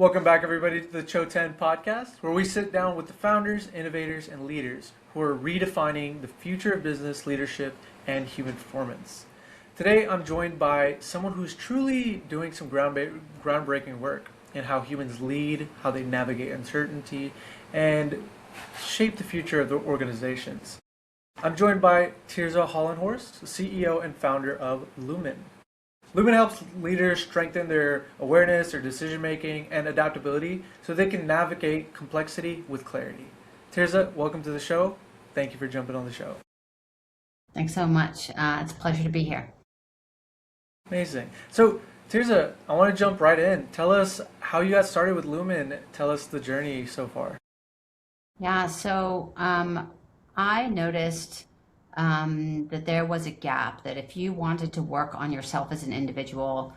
Welcome back, everybody, to the Chōten Podcast, where we sit down with the founders, innovators, and leaders who are redefining the future of business leadership and human performance. Today, I'm joined by someone who's truly doing some groundbreaking work in how humans lead, how they navigate uncertainty, and shape the future of their organizations. I'm joined by Tirza Hollenhorst, CEO and founder of Luman. Luman helps leaders strengthen their awareness, their decision-making, and adaptability so they can navigate complexity with clarity. Tirza, welcome to the show. Thank you for jumping on the show. Thanks so much. It's a pleasure to be here. Amazing. So, Tirza, I want to jump right in. Tell us how you got started with Luman. Tell us the journey so far. Yeah, so I noticed that there was a gap, that if you wanted to work on yourself as an individual,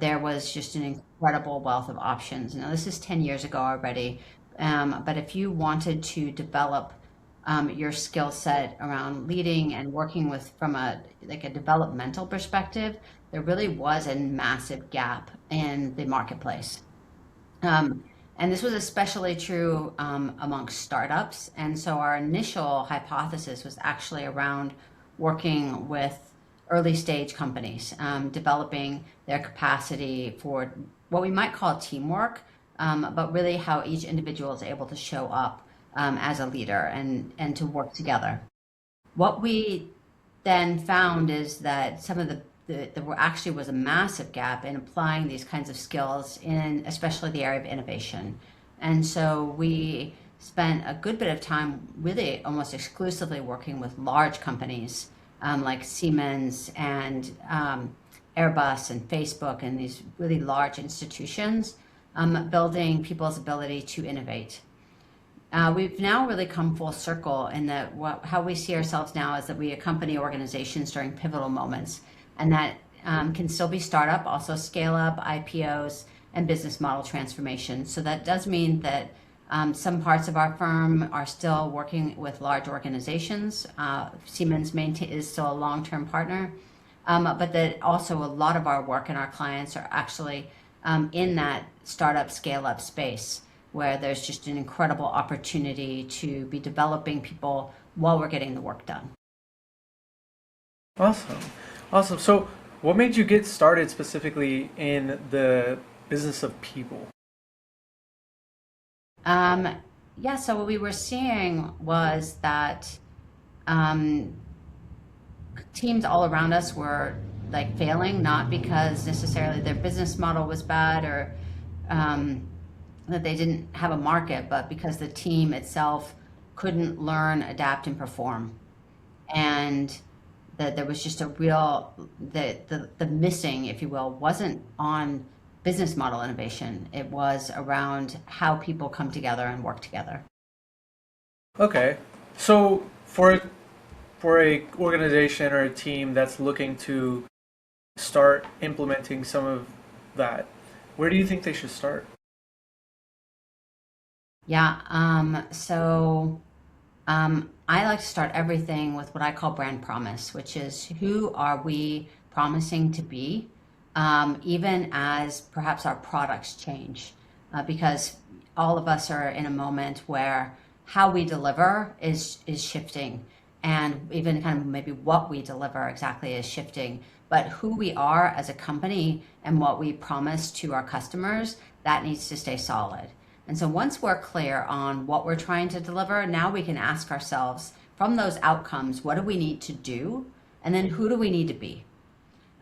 there was just an incredible wealth of options. Now, this is 10 years ago already, but if you wanted to develop your skill set around leading and working with from a developmental perspective, there really was a massive gap in the marketplace. And this was especially true amongst startups. And so our initial hypothesis was actually around working with early stage companies, developing their capacity for what we might call teamwork, but really how each individual is able to show up as a leader and to work together. What we then found is that some of there actually was a massive gap in applying these kinds of skills in especially the area of innovation. And so we spent a good bit of time really almost exclusively working with large companies like Siemens and Airbus and Facebook and these really large institutions, building people's ability to innovate. We've now really come full circle in that how we see ourselves now is that we accompany organizations during pivotal moments, and that can still be startup, also scale up, IPOs, and business model transformation. So that does mean that some parts of our firm are still working with large organizations. Siemens is still a long-term partner, but that also a lot of our work and our clients are actually in that startup scale-up space, where there's just an incredible opportunity to be developing people while we're getting the work done. Awesome. So what made you get started specifically in the business of people? So what we were seeing was that teams all around us were failing, not because necessarily their business model was bad or that they didn't have a market, but because the team itself couldn't learn, adapt, and perform. And that there was just a real, the missing, if you will, wasn't on business model innovation. It was around how people come together and work together. Okay. So for a organization or a team that's looking to start implementing some of that, where do you think they should start? Yeah, I like to start everything with what I call brand promise, which is who are we promising to be, even as perhaps our products change, because all of us are in a moment where how we deliver is shifting, and even kind of maybe what we deliver exactly is shifting, but who we are as a company and what we promise to our customers, that needs to stay solid. And so once we're clear on what we're trying to deliver, now we can ask ourselves from those outcomes, what do we need to do? And then who do we need to be?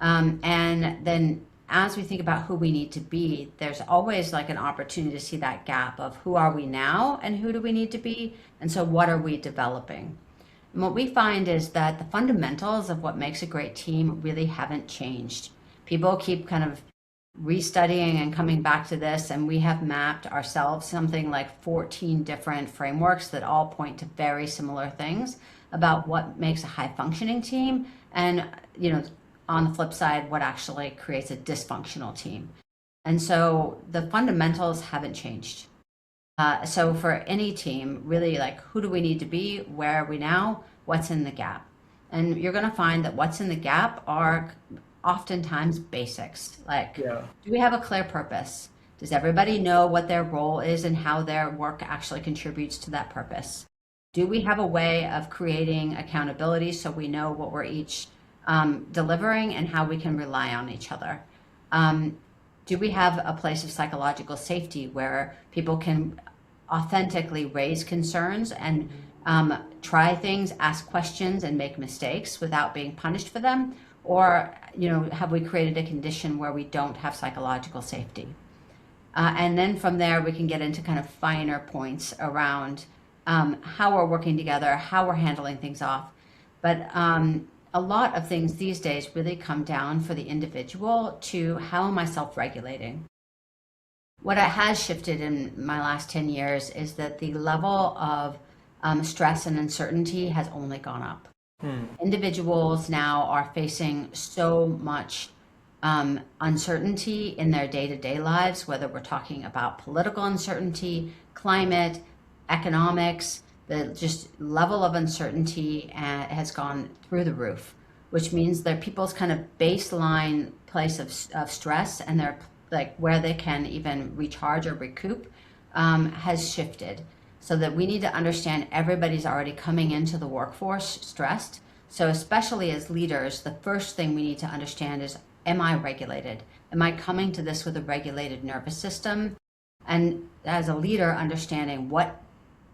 And then as we think about who we need to be, there's always an opportunity to see that gap of who are we now and who do we need to be? And so what are we developing? And what we find is that the fundamentals of what makes a great team really haven't changed. People keep kind of restudying and coming back to this, and we have mapped ourselves something like 14 different frameworks that all point to very similar things about what makes a high functioning team, and on the flip side, what actually creates a dysfunctional team. And so the fundamentals haven't changed. So for any team, really who do we need to be, where are we now, what's in the gap? And you're going to find that what's in the gap are oftentimes basics, do we have a clear purpose? Does everybody know what their role is and how their work actually contributes to that purpose? Do we have a way of creating accountability so we know what we're each delivering and how we can rely on each other? Do we have a place of psychological safety where people can authentically raise concerns and try things, ask questions, and make mistakes without being punished for them? Or, have we created a condition where we don't have psychological safety? And then from there, we can get into kind of finer points around how we're working together, how we're handling things off. But a lot of things these days really come down for the individual to how am I self-regulating? What has shifted in my last 10 years is that the level of stress and uncertainty has only gone up. Individuals now are facing so much uncertainty in their day-to-day lives, whether we're talking about political uncertainty, climate, economics. The just level of uncertainty has gone through the roof, which means that people's kind of baseline place of stress and their like where they can even recharge or recoup has shifted, so that we need to understand everybody's already coming into the workforce stressed. So especially as leaders, the first thing we need to understand is, am I regulated? Am I coming to this with a regulated nervous system? And as a leader, understanding what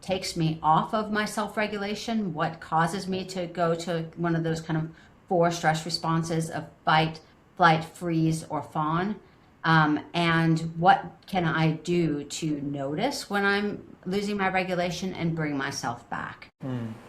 takes me off of my self-regulation, what causes me to go to one of those kind of 4 stress responses of fight, flight, freeze, or fawn. And what can I do to notice when I'm losing my regulation and bring myself back?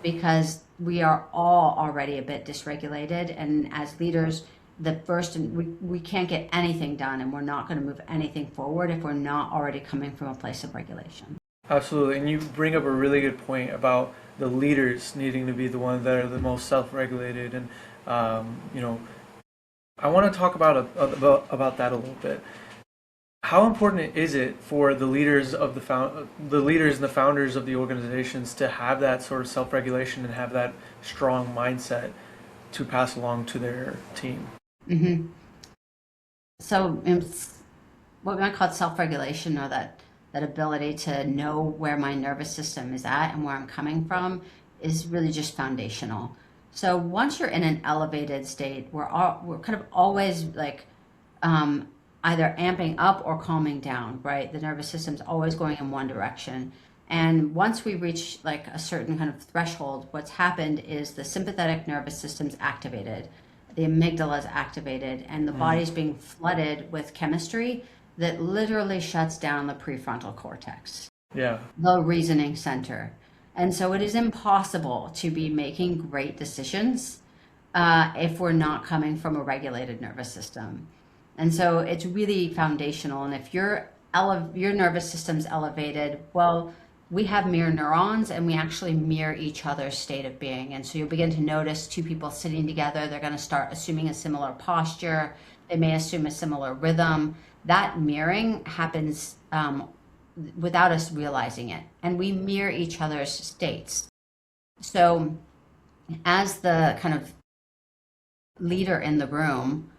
Because we are all already a bit dysregulated, and as leaders, we can't get anything done, and we're not going to move anything forward if we're not already coming from a place of regulation. Absolutely, and you bring up a really good point about the leaders needing to be the ones that are the most self-regulated, and I want to talk about that a little bit. How important is it for the leaders of the leaders and the founders of the organizations to have that sort of self-regulation and have that strong mindset to pass along to their team? Mm-hmm. So what we might call self-regulation, or that ability to know where my nervous system is at and where I'm coming from, is really just foundational. So once you're in an elevated state, we're kind of always like either amping up or calming down, right? The nervous system's always going in one direction. And once we reach like a certain kind of threshold, what's happened is the sympathetic nervous system's activated, the amygdala is activated, and the body's being flooded with chemistry that literally shuts down the prefrontal cortex, the reasoning center. And so it is impossible to be making great decisions if we're not coming from a regulated nervous system. And so it's really foundational. And if your nervous system's elevated, well, we have mirror neurons, and we actually mirror each other's state of being. And so you'll begin to notice 2 people sitting together, they're going to start assuming a similar posture. They may assume a similar rhythm. That mirroring happens without us realizing it, and we mirror each other's states. So as the kind of leader in the room,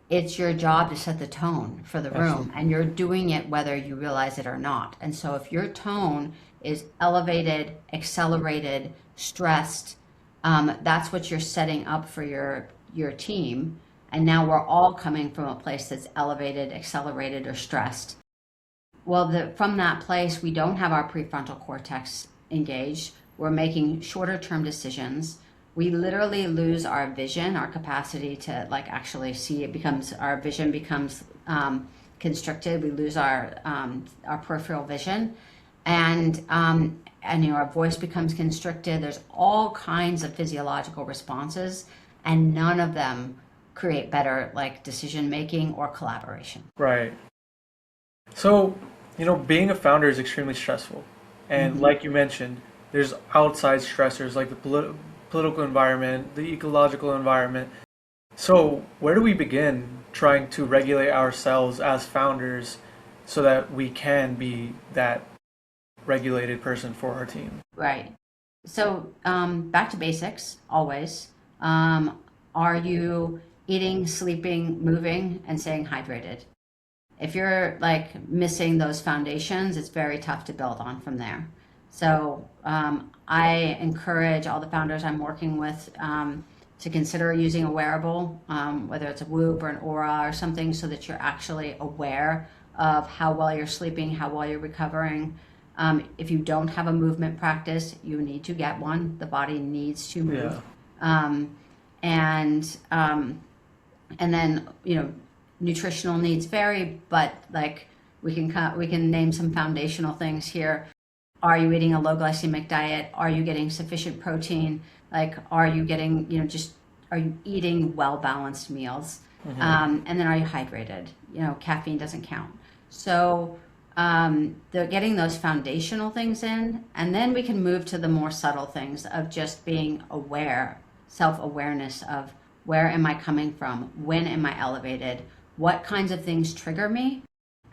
it's your job to set the tone for the room, and you're doing it whether you realize it or not. And so if your tone is elevated, accelerated, stressed, that's what you're setting up for your team. And now we're all coming from a place that's elevated, accelerated, or stressed. Well, from that place, we don't have our prefrontal cortex engaged. We're making shorter term decisions. We literally lose our vision, our capacity to like actually see. Our vision becomes constricted. We lose our peripheral vision, and our voice becomes constricted. There's all kinds of physiological responses, and none of them create better like decision making or collaboration. Right. So, being a founder is extremely stressful. And like you mentioned, there's outside stressors like the political environment, the ecological environment. So where do we begin trying to regulate ourselves as founders so that we can be that regulated person for our team? Right. So back to basics, always. Are you eating, sleeping, moving, and staying hydrated? If you're like missing those foundations, it's very tough to build on from there. So I encourage all the founders I'm working with to consider using a wearable, whether it's a Whoop or an Aura or something, so that you're actually aware of how well you're sleeping, how well you're recovering. If you don't have a movement practice, you need to get one. The body needs to move. Yeah. Um, and then nutritional needs vary, but like we can name some foundational things here. Are you eating a low glycemic diet? Are you getting sufficient protein? Like, are you getting, are you eating well balanced meals? And then are you hydrated? Caffeine doesn't count. So they're getting those foundational things in, and then we can move to the more subtle things of just being aware, self-awareness of where am I coming from? When am I elevated? What kinds of things trigger me?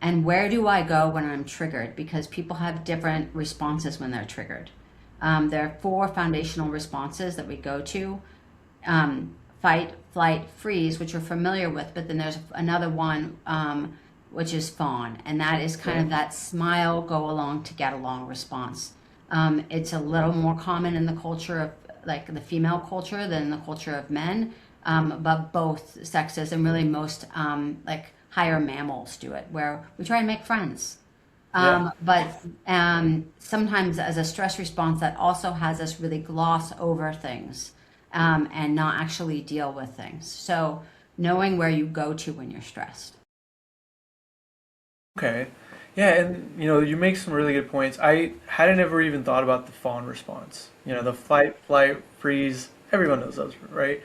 And where do I go when I'm triggered? Because people have different responses when they're triggered. There are 4 foundational responses that we go to. Fight, flight, freeze, which you're familiar with, but then there's another one, which is fawn. And that is kind of that smile, go along to get along response. It's a little more common in the culture of like the female culture than the culture of men. But both sexes and really most like higher mammals do it, where we try and make friends. But sometimes as a stress response, that also has us really gloss over things and not actually deal with things. So knowing where you go to when you're stressed. Okay. Yeah, and you make some really good points. I hadn't ever even thought about the fawn response. The fight, flight, freeze. Everyone knows those, right?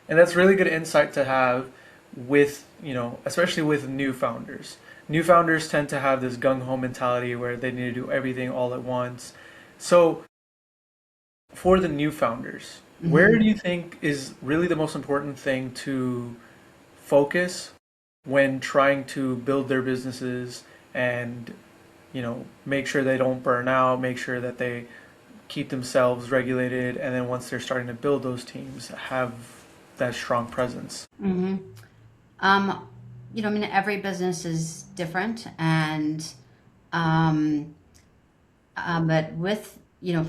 And that's really good insight to have with, especially with new founders. New founders tend to have this gung-ho mentality where they need to do everything all at once. So for the new founders, where do you think is really the most important thing to focus when trying to build their businesses and, make sure they don't burn out, make sure that they keep themselves regulated, and then once they're starting to build those teams, have that strong presence? Every business is different, and but with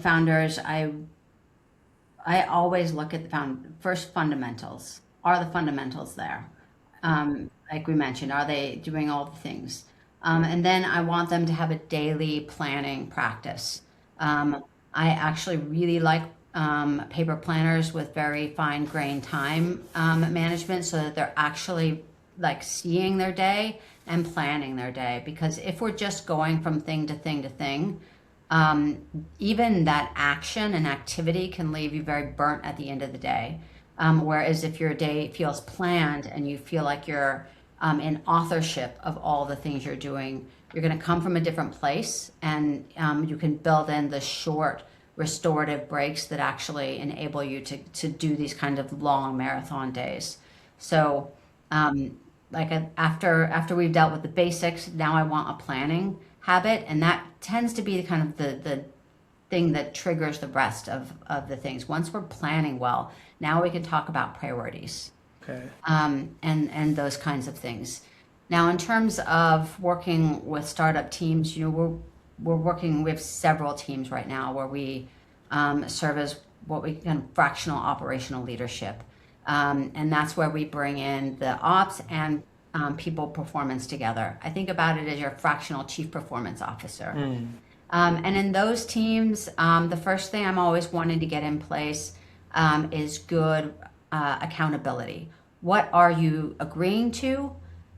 founders, I always look at the first fundamentals. Are the fundamentals there? Like we mentioned, are they doing all the things? And then I want them to have a daily planning practice. I actually really like paper planners with very fine-grained time management, so that they're actually like seeing their day and planning their day. Because if we're just going from thing to thing to thing, even that action and activity can leave you very burnt at the end of the day. Whereas if your day feels planned and you feel like you're in authorship of all the things you're doing, you're going to come from a different place, and you can build in the short restorative breaks that actually enable you to do these kind of long marathon days. So after we've dealt with the basics, now I want a planning habit, and that tends to be kind of the thing that triggers the rest of the things. Once we're planning well, now we can talk about priorities. Okay. And those kinds of things. Now, in terms of working with startup teams, we're working with several teams right now where we serve as what we can fractional operational leadership, and that's where we bring in the ops and people performance together. I think about it as your fractional chief performance officer. And in those teams, the first thing I'm always wanting to get in place is good accountability. What are you agreeing to,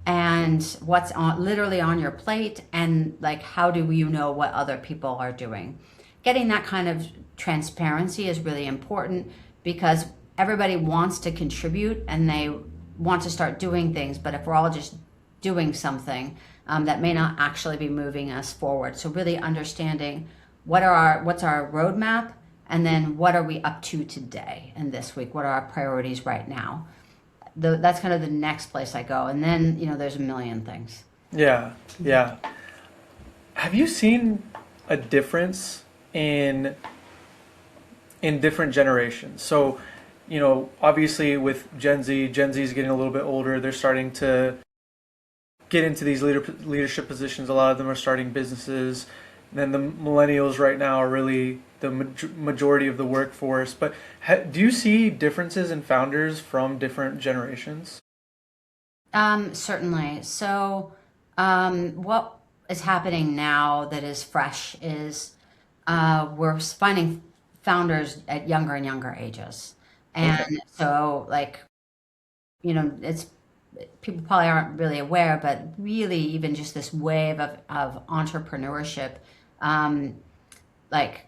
and what's literally on your plate, and like how do you know what other people are doing? Getting that kind of transparency is really important, because everybody wants to contribute and they want to start doing things, but if we're all just doing something, that may not actually be moving us forward. So really understanding what's our roadmap, and then what are we up to today and this week? What are our priorities right now? That's kind of the next place I go. And then, there's a million things. Yeah, yeah. Have you seen a difference in different generations? So, obviously with Gen Z is getting a little bit older. They're starting to get into these leadership positions, a lot of them are starting businesses. Then the millennials right now are really the majority of the workforce. But do you see differences in founders from different generations? Certainly. So, what is happening now that is fresh is we're finding founders at younger and younger ages. Okay. And so, like, it's people probably aren't really aware, but really, even just this wave of entrepreneurship, um, like,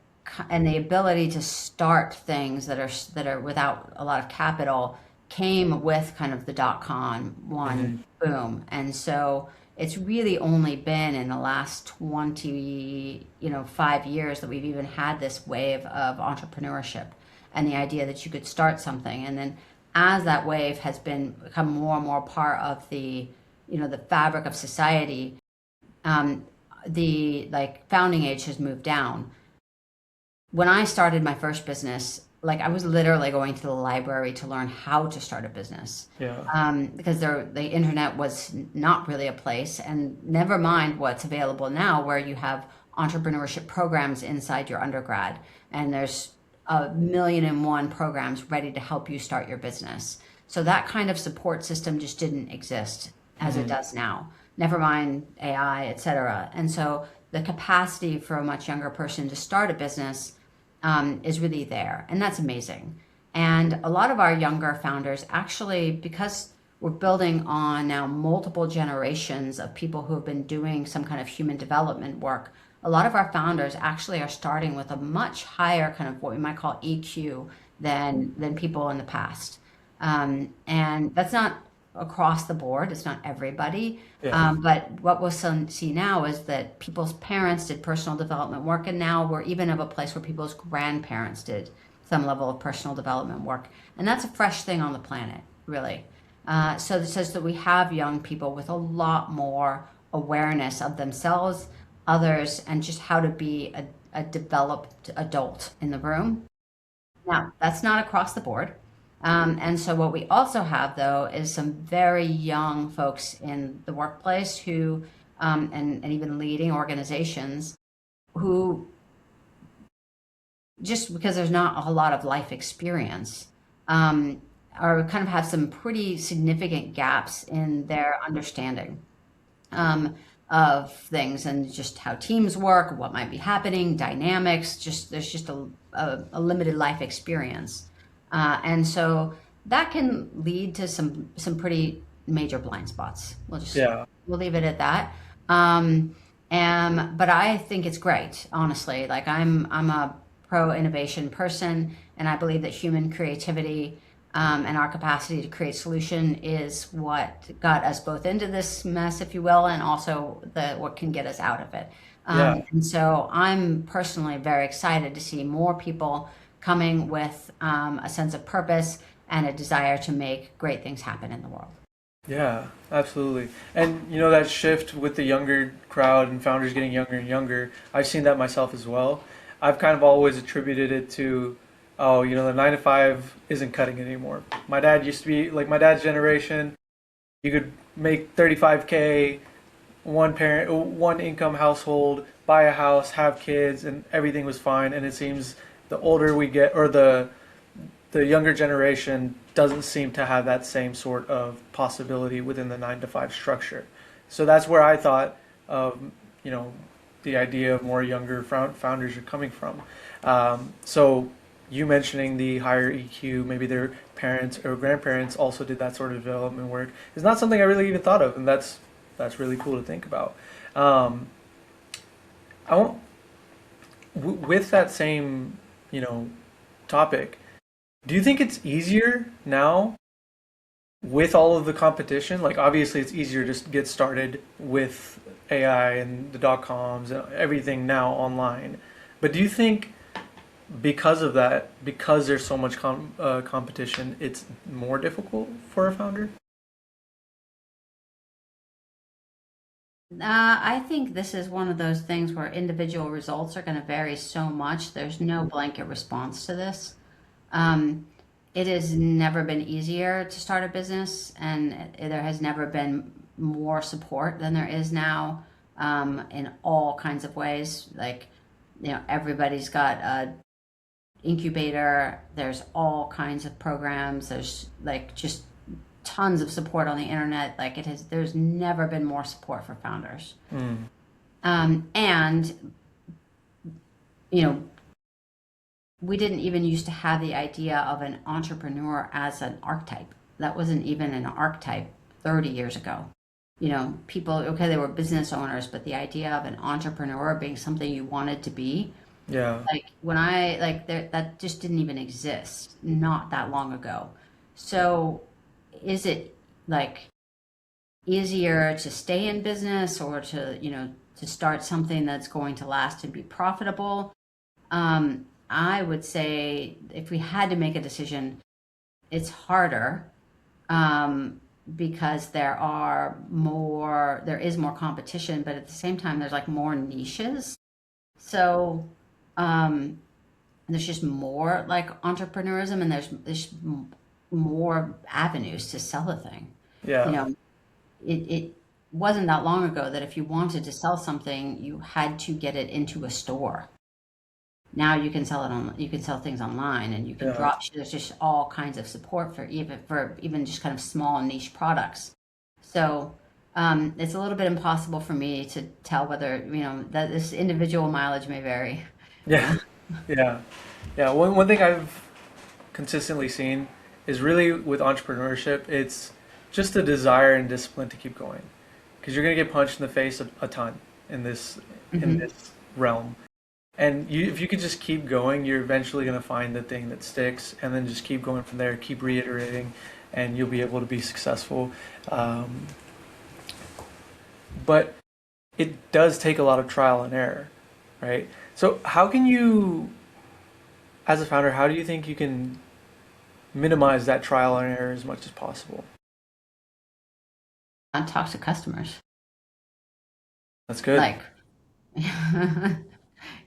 and the ability to start things that are without a lot of capital came with kind of the dot-com Hmm. one boom. And so it's really only been in the last 20, 5 years that we've even had this wave of entrepreneurship and the idea that you could start something. And then as that wave has become more and more part of the fabric of society, the like founding age has moved down. When I started my first business, like I was literally going to the library to learn how to start a business, Yeah. because the internet was not really a place, and never mind what's available now, where you have entrepreneurship programs inside your undergrad, and there's a million and one programs ready to help you start your business. So that kind of support system just didn't exist as it Hmm. does now. Never mind AI, et cetera. And so the capacity for a much younger person to start a business is really there, and that's amazing. And a lot of our younger founders actually, because we're building on now multiple generations of people who have been doing some kind of human development work, a lot of our founders actually are starting with a much higher kind of what we might call EQ than people in the past. And that's not across the board, it's not everybody. Yeah. But what we'll see now is that people's parents did personal development work, and now we're even of a place where people's grandparents did some level of personal development work. And that's a fresh thing on the planet, really. So this says that we have young people with a lot more awareness of themselves, others, and just how to be a developed adult in the room. Now, that's not across the board. And so, what we also have, though, is some very young folks in the workplace who, and even leading organizations, who just because there's not a lot of life experience, are kind of have some pretty significant gaps in their understanding of things and just how teams work, what might be happening, dynamics. Just there's just a limited life experience, and so that can lead to some pretty major blind spots. Yeah. We'll leave it at that. Um, but I think it's great, honestly. Like I'm a pro innovation person, and I believe that human creativity and our capacity to create solution is what got us both into this mess, if you will, and also what can get us out of it. Yeah. And so I'm personally very excited to see more people coming with a sense of purpose and a desire to make great things happen in the world. Yeah, absolutely. And that shift with the younger crowd and founders getting younger and younger, I've seen that myself as well. I've kind of always attributed it to, oh, the 9 to 5 isn't cutting it anymore. My dad used to be like my dad's generation, you could make 35K, one parent, one income household, buy a house, have kids, and everything was fine. And it seems the older we get, or the younger generation doesn't seem to have that same sort of possibility within the 9 to 5 structure. So that's where I thought of, the idea of more younger founders are coming from. So you mentioning the higher EQ, maybe their parents or grandparents also did that sort of development work, is not something I really even thought of, and that's really cool to think about. Um, I want, with that same, topic. Do you think it's easier now with all of the competition? Like, obviously, it's easier to get started with AI and the dot coms and everything now online. But do you think because of that, because there's so much competition, it's more difficult for a founder? I think this is one of those things where individual results are going to vary so much. There's no blanket response to this. Um, it has never been easier to start a business, and there has never been more support than there is now, in all kinds of ways. Like, everybody's got a incubator. There's all kinds of programs. There's like just tons of support on the internet. Like, there's never been more support for founders. And we didn't even used to have the idea of an entrepreneur as an archetype. That wasn't even an archetype 30 years ago. People, okay, they were business owners, but the idea of an entrepreneur being something you wanted to be, Yeah. like that just didn't even exist not that long ago. So is it like easier to stay in business or to start something that's going to last and be profitable? I would say if we had to make a decision, it's harder, because there is more competition, but at the same time, there's like more niches. So there's just more like entrepreneurism, and there's more avenues to sell a thing. Yeah. It wasn't that long ago that if you wanted to sell something, you had to get it into a store. Now you can sell things online, and you can Yeah. there's just all kinds of support for even just kind of small niche products. So it's a little bit impossible for me to tell whether, that this individual mileage may vary. Yeah. Yeah. Yeah. One thing I've consistently seen is really with entrepreneurship, it's just a desire and discipline to keep going. Because you're going to get punched in the face a ton in this realm. And if you could just keep going, you're eventually going to find the thing that sticks, and then just keep going from there, keep reiterating, and you'll be able to be successful. But it does take a lot of trial and error, right? So how can you, as a founder, how do you think you can minimize that trial and error as much as possible? And talk to customers. That's good. Like,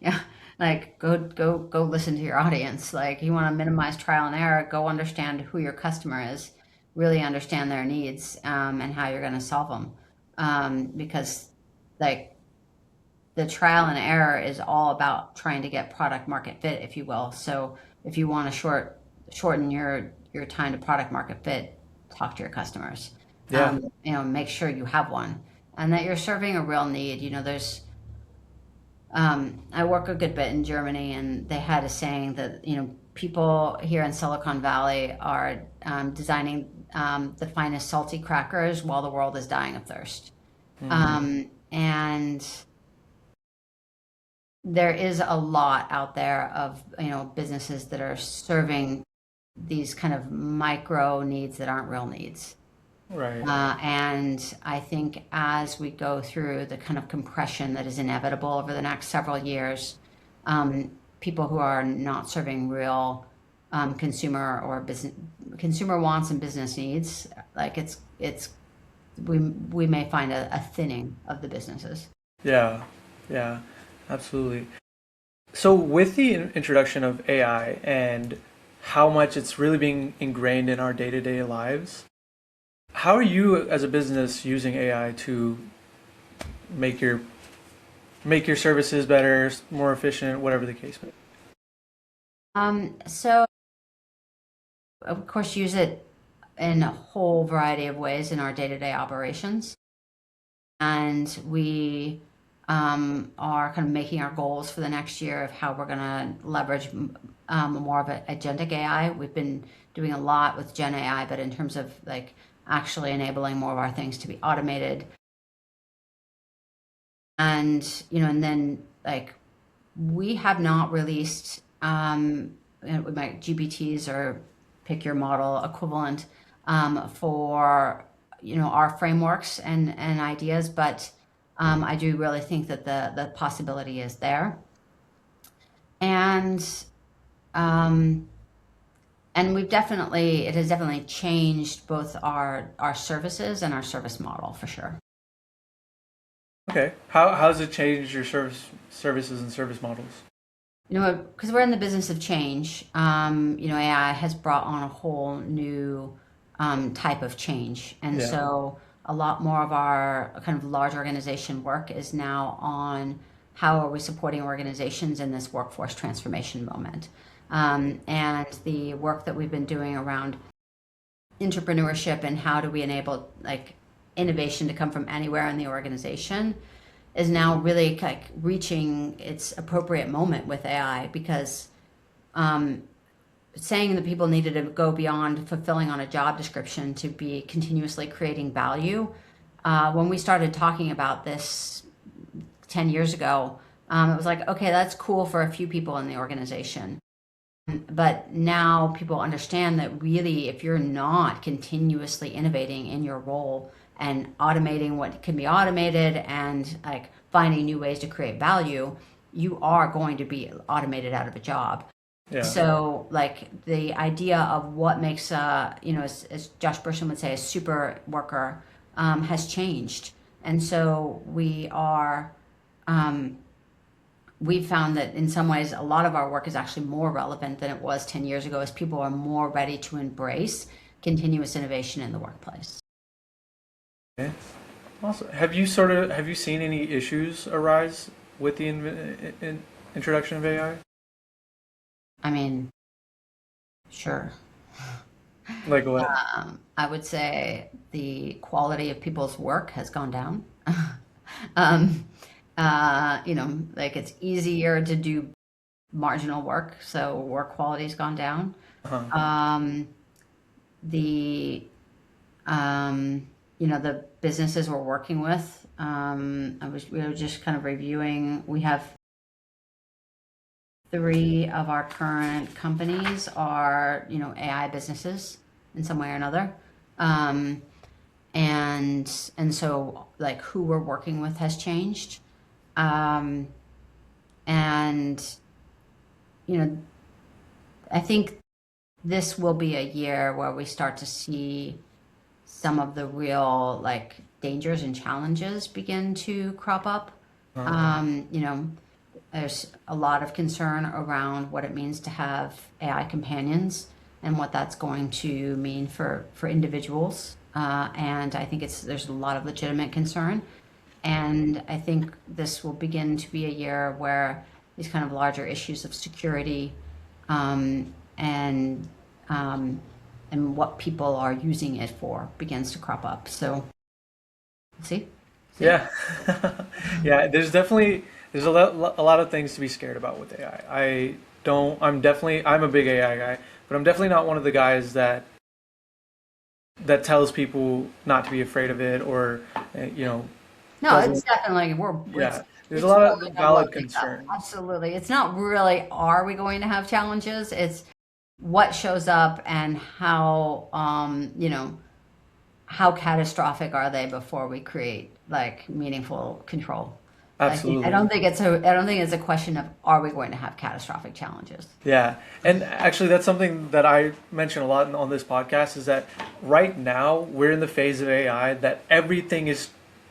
yeah, like go listen to your audience. Like, you want to minimize trial and error, go understand who your customer is, really understand their needs, and how you're going to solve them. Because like the trial and error is all about trying to get product market fit, if you will. So if you want to shorten your time to product market fit, talk to your customers. Yeah. Make sure you have one, and that you're serving a real need. There's I work a good bit in Germany, and they had a saying that people here in Silicon Valley are designing the finest salty crackers while the world is dying of thirst. And there is a lot out there of businesses that are serving these kind of micro needs that aren't real needs. Right. And I think as we go through the kind of compression that is inevitable over the next several years, people who are not serving real consumer wants and business needs, like we may find a thinning of the businesses. Yeah. Yeah. Absolutely. So with the introduction of AI and how much it's really being ingrained in our day-to-day lives, how are you as a business using AI to make your services better, more efficient, whatever the case may be? So of course use it in a whole variety of ways in our day-to-day operations. And we are kind of making our goals for the next year of how we're going to leverage more of agentic AI. We've been doing a lot with Gen AI, but in terms of like actually enabling more of our things to be automated. And and then like we have not released with my GPTs or pick your model equivalent for our frameworks and ideas, but I do really think that the possibility is there. And it has definitely changed both our services and our service model for sure. Okay. How has it changed your services and service models? Because we're in the business of change, AI has brought on a whole new type of change. And Yeah. so a lot more of our kind of large organization work is now on how are we supporting organizations in this workforce transformation moment. And the work that we've been doing around entrepreneurship and how do we enable like innovation to come from anywhere in the organization is now really like reaching its appropriate moment with AI, because saying that people needed to go beyond fulfilling on a job description to be continuously creating value. When we started talking about this 10 years ago, it was like, okay, that's cool for a few people in the organization. But now people understand that really, if you're not continuously innovating in your role and automating what can be automated and like finding new ways to create value, you are going to be automated out of a job. Yeah. So like the idea of what makes as Josh Bersin would say, a super worker has changed. And so we've found that in some ways a lot of our work is actually more relevant than it was 10 years ago, as people are more ready to embrace continuous innovation in the workplace. Okay. Awesome. Have you seen any issues arise with the introduction of AI? I mean, sure. Like what? I would say the quality of people's work has gone down. Like it's easier to do marginal work, so work quality's gone down. The the businesses we're working with, we were just kind of reviewing. We have 3 of our current companies are AI businesses in some way or another, and so like who we're working with has changed, and I think this will be a year where we start to see some of the real like dangers and challenges begin to crop up. There's a lot of concern around what it means to have AI companions and what that's going to mean for individuals. And I think there's a lot of legitimate concern. And I think this will begin to be a year where these kind of larger issues of security and what people are using it for begins to crop up. So, see? Yeah. Yeah, there's a lot of things to be scared about with AI. I'm a big AI guy, but I'm definitely not one of the guys that tells people not to be afraid of it, or No, it's definitely there's a lot of valid concern. Absolutely. It's not really, are we going to have challenges? It's what shows up and how how catastrophic are they before we create like meaningful control. Absolutely. I don't think it's a question of are we going to have catastrophic challenges. Yeah. And actually that's something that I mention a lot on this podcast, is that right now we're in the phase of AI that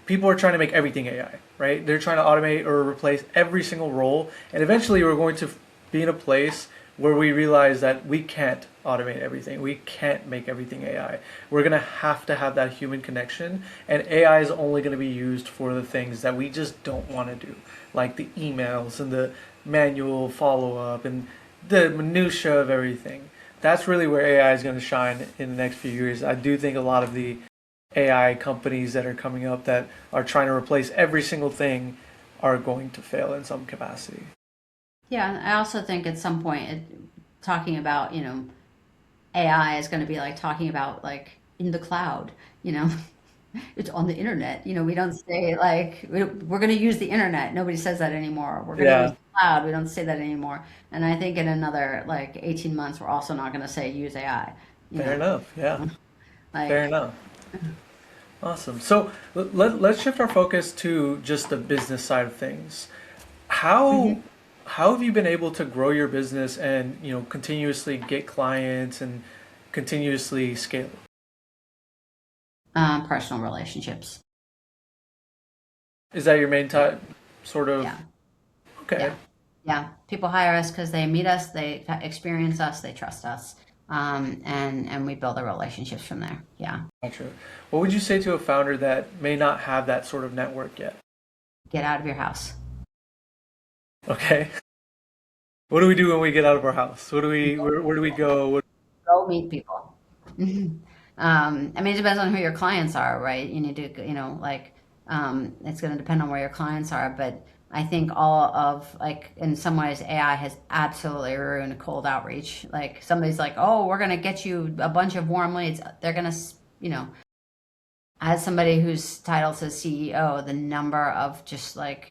people are trying to make everything AI, right? They're trying to automate or replace every single role. And eventually we're going to be in a place where we realize that we can't automate everything. We can't make everything AI. We're going to have that human connection, and AI is only going to be used for the things that we just don't want to do, like the emails and the manual follow-up and the minutia of everything. That's really where AI is going to shine in the next few years. I do think a lot of the AI companies that are coming up that are trying to replace every single thing are going to fail in some capacity. Yeah, I also think at some point talking about, AI is going to be like talking about like in the cloud, it's on the internet. We don't say like we're going to use the internet. Nobody says that anymore. We're going to use the cloud. We don't say that anymore. And I think in another like 18 months, we're also not going to say use AI. Fair enough. Yeah. Fair enough. Awesome. So let's shift our focus to just the business side of things. How have you been able to grow your business and continuously get clients and continuously scale? Personal relationships. Is that your main type, sort of? Yeah. Okay. Yeah. People hire us because they meet us, they experience us, they trust us. and we build the relationships from there. Yeah. Gotcha. What would you say to a founder that may not have that sort of network yet? Get out of your house. Okay. What do we do when we get out of our house? Where do we go? Go meet people. I mean, it depends on who your clients are, right? You need to, it's going to depend on where your clients are. But I think all of, like, in some ways, AI has absolutely ruined cold outreach. Like, somebody's like, oh, we're going to get you a bunch of warm leads. They're going to, as somebody whose title says CEO, the number of just like,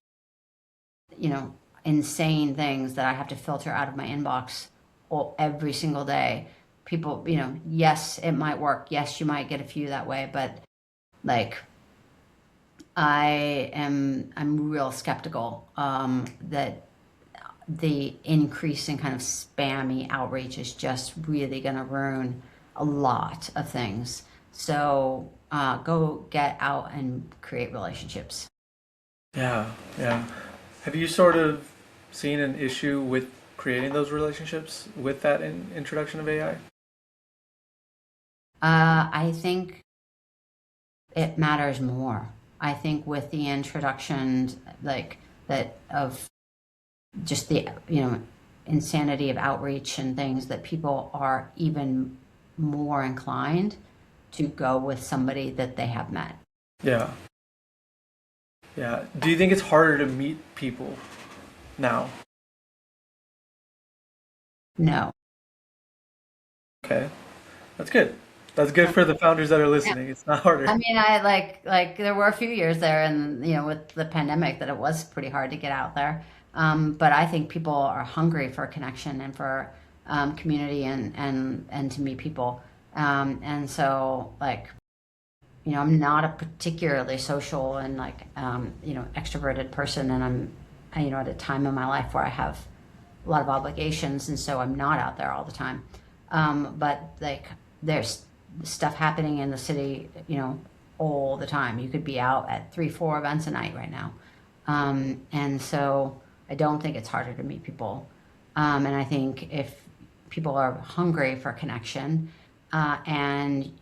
insane things that I have to filter out of my inbox every single day. People, yes, it might work. Yes, you might get a few that way, but like I'm real skeptical that the increase in kind of spammy outreach is just really going to ruin a lot of things. So go get out and create relationships. Yeah, yeah. Have you sort of seen an issue with creating those relationships with that introduction of AI? I think it matters more. I think with the introduction, like that of just the insanity of outreach and things, that people are even more inclined to go with somebody that they have met. Yeah, yeah. Do you think it's harder to meet people now? No. Okay, that's good. That's good for the founders that are Yeah. listening. It's not harder. I mean, I like there were a few years there, and with the pandemic, that it was pretty hard to get out there. But I think people are hungry for connection and for community and to meet people. And so, like, I'm not a particularly social and extroverted person, and I'm at a time in my life where I have a lot of obligations, and so I'm not out there all the time. But like, there's stuff happening in the city, all the time. You could be out at 3, 4 events a night right now. And so I don't think it's harder to meet people. And I think if people are hungry for connection, and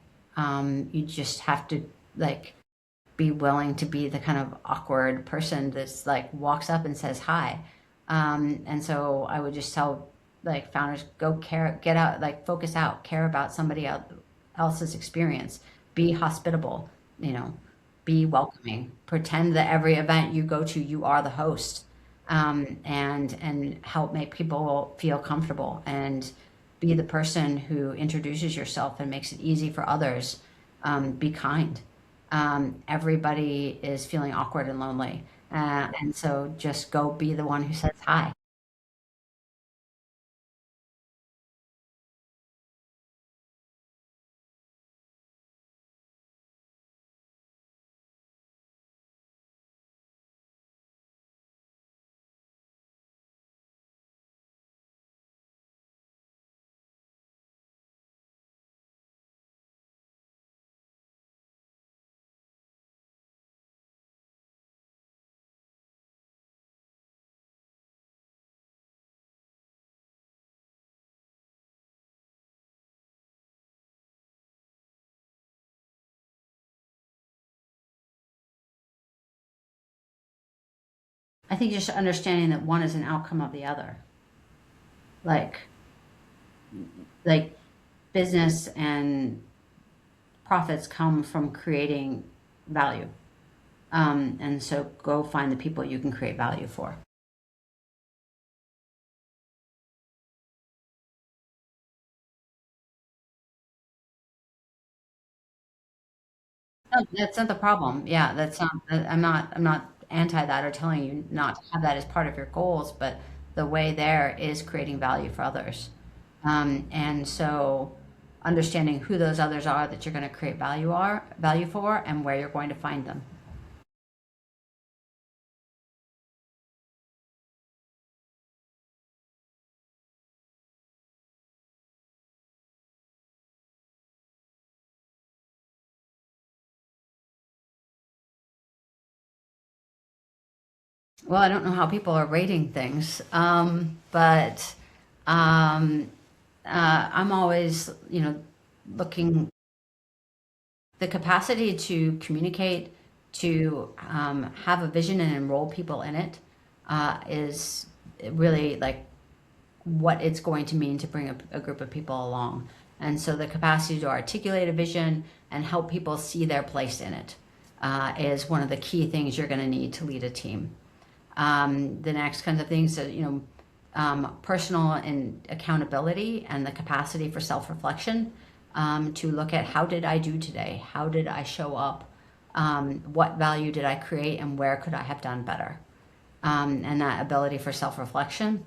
you just have to like be willing to be the kind of awkward person that's like walks up and says hi. And so I would just tell like founders, go get out, like focus out, care about somebody else's experience, be hospitable, be welcoming, pretend that every event you go to, you are the host, and help make people feel comfortable, and be the person who introduces yourself and makes it easy for others. Be kind. Everybody is feeling awkward and lonely. And so just go be the one who says hi. I think just understanding that one is an outcome of the other. Like like business and profits come from creating value. And so go find the people you can create value for. No, that's not the problem. Yeah, that's not. I'm not anti that or telling you not to have that as part of your goals, but the way there is creating value for others. And so understanding who those others are that you're going to create value for, and where you're going to find them. Well, I don't know how people are rating things, but um, I'm always, looking the capacity to communicate, to have a vision and enroll people in it is really like what it's going to mean to bring a group of people along. And so the capacity to articulate a vision and help people see their place in it is one of the key things you're going to need to lead a team. The next kinds of things, personal and accountability and the capacity for self-reflection, to look at how did I do today? How did I show up? What value did I create and where could I have done better? And that ability for self-reflection.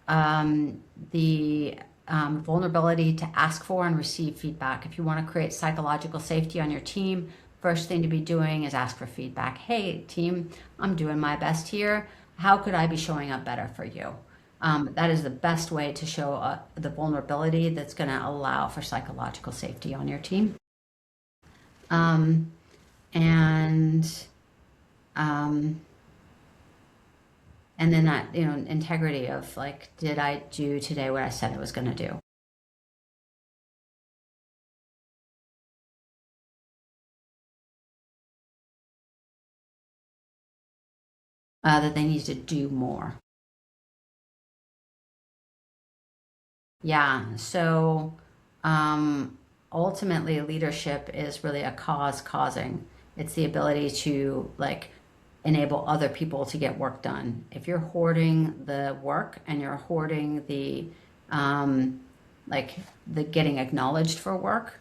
The vulnerability to ask for and receive feedback. If you want to create psychological safety on your team, first thing to be doing is ask for feedback. Hey, team, I'm doing my best here. How could I be showing up better for you? That is the best way to show the vulnerability that's going to allow for psychological safety on your team. And then that, integrity of like, did I do today what I said I was going to do? That they need to do more. Yeah. So ultimately, leadership is really a causing. It's the ability to like enable other people to get work done. If you're hoarding the work and you're hoarding the the getting acknowledged for work,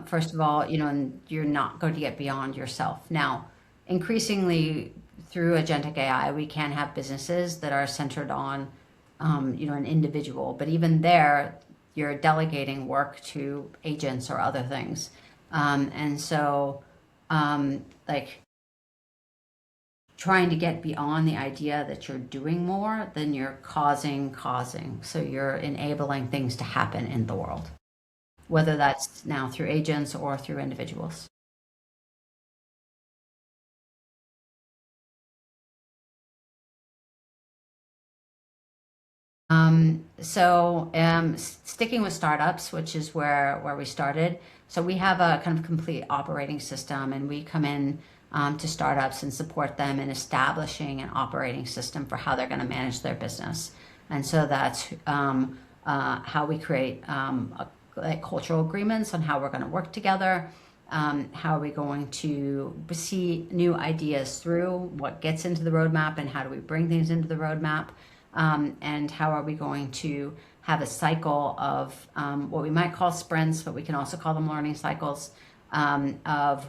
first of all, you're not going to get beyond yourself. Now, increasingly through agentic AI, we can have businesses that are centered on, an individual, but even there, you're delegating work to agents or other things. And so, trying to get beyond the idea that you're doing more than you're causing. So you're enabling things to happen in the world, whether that's now through agents or through individuals. Sticking with startups, which is where we started. So we have a kind of complete operating system, and we come in to startups and support them in establishing an operating system for how they're going to manage their business. And so that's how we create cultural agreements on how we're going to work together. How are we going to see new ideas through? What gets into the roadmap, and how do we bring things into the roadmap? And how are we going to have a cycle of what we might call sprints, but we can also call them learning cycles, of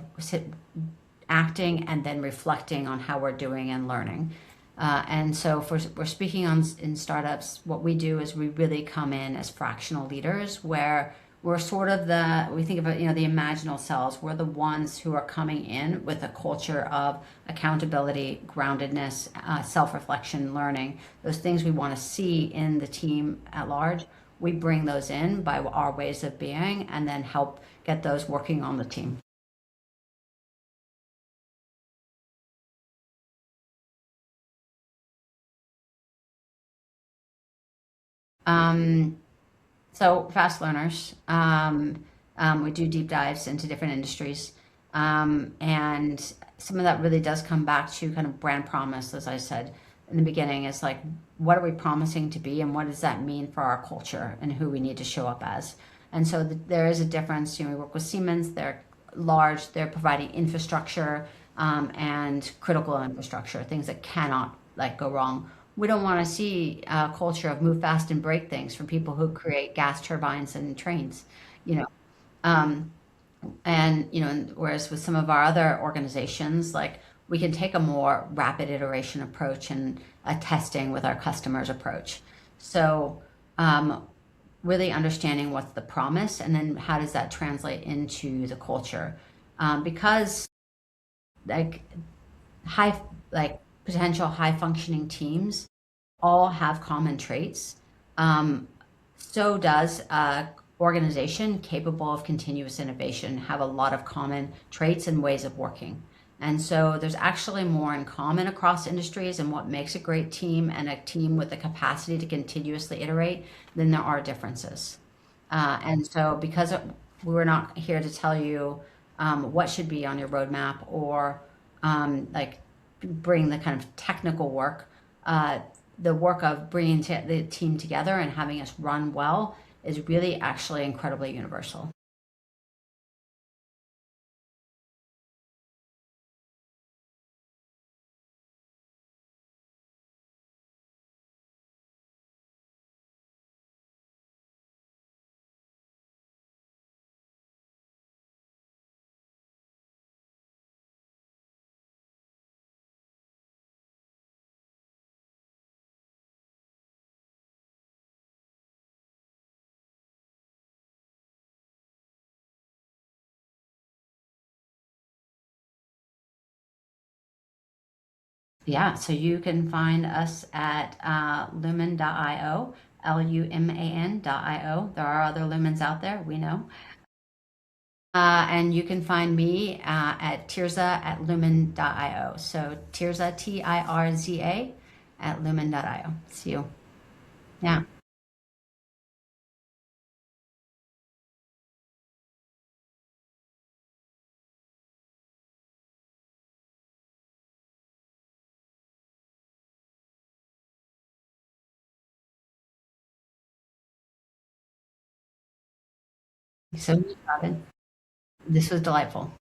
acting and then reflecting on how we're doing and learning. And so if we're speaking in startups, what we do is we really come in as fractional leaders, where we're sort of we think of it, the imaginal selves. We're the ones who are coming in with a culture of accountability, groundedness, self-reflection, learning, those things we want to see in the team at large. We bring those in by our ways of being and then help get those working on the team. So fast learners, we do deep dives into different industries. And some of that really does come back to kind of brand promise, as I said in the beginning, is like, what are we promising to be, and what does that mean for our culture and who we need to show up as? And so there is a difference. We work with Siemens, they're large, they're providing infrastructure and critical infrastructure, things that cannot go wrong. We don't want to see a culture of move fast and break things from people who create gas turbines and trains, you know. And whereas with some of our other organizations, like, we can take a more rapid iteration approach and a testing with our customers approach. So really understanding what's the promise, and then how does that translate into the culture, because potential high functioning teams all have common traits. So does a organization capable of continuous innovation have a lot of common traits and ways of working. And so there's actually more in common across industries and what makes a great team and a team with the capacity to continuously iterate than there are differences. And so, because we're not here to tell you what should be on your roadmap or like bring the kind of technical work, the work of bringing the team together and having us run well is really actually incredibly universal. Yeah, so you can find us at lumen.io, luman.io. There are other lumens out there, we know. And you can find me at Tirza at lumen.io. So Tirza, Tirza at lumen.io. See you. Yeah. So, Robin, this was delightful.